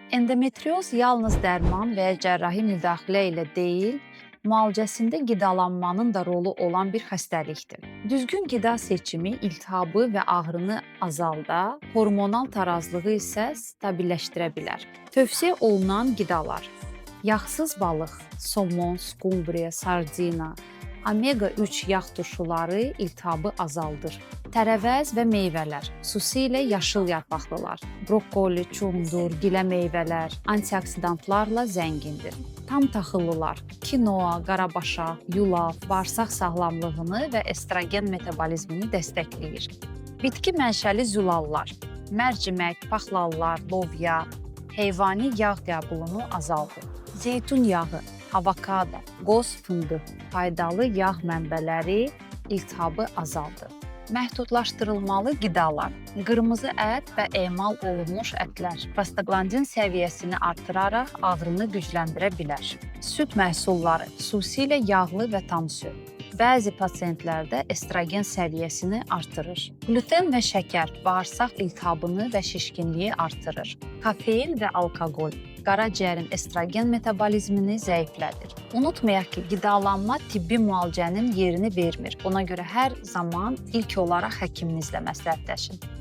Endometrioz yalnız dərman və ya cərrahi müdaxilə ilə deyil, müalicəsində qidalanmanın da rolu olan bir xəstəlikdir. Düzgün qida seçimi iltihabı və ağrını azaldar, hormonal tarazlığı isə stabilləşdirə bilər. Tövsiyə olunan qidalar: yağsız balıq, somon, skumbriya, sardina, omega-3 yağ turşuları iltihabı azaldır. Tərəvəz və meyvələr, xüsusilə yaşıl yarpaqlılar, brokkoli, çumdur, gilə meyvələr antioksidantlarla zəngindir. Tam taxıllılar, kinoa, qarabaşa, yulaf, bağırsaq sağlamlığını və estrogen metabolizmini dəstəkləyir. Bitki mənşəli zülallar, mərcimək, paxlallar, lobya, heyvani yağ qəbulunu azaldır. Zeytun yağı, avokado, qoz fındıq, faydalı yağ mənbələri iltihabı azaldır. Məhdudlaşdırılmalı qidalar, qırmızı ət və emal olunmuş ətlər prostaglandin səviyyəsini artıraraq ağrını gücləndirə bilər. Süd məhsulları, xüsusilə yağlı və tam süd, bəzi pasientlərdə estrogen səviyyəsini artırır. Gluten və şəkər bağırsaq iltihabını və şişkinliyi artırır. Kofein və alkoqol qaraciyərin estrogen metabolizmini zəiflədir. Unutmayaq ki, qidalanma tibbi müalicənin yerini vermir. Buna görə hər zaman ilk olaraq həkiminizlə məsləhətləşin.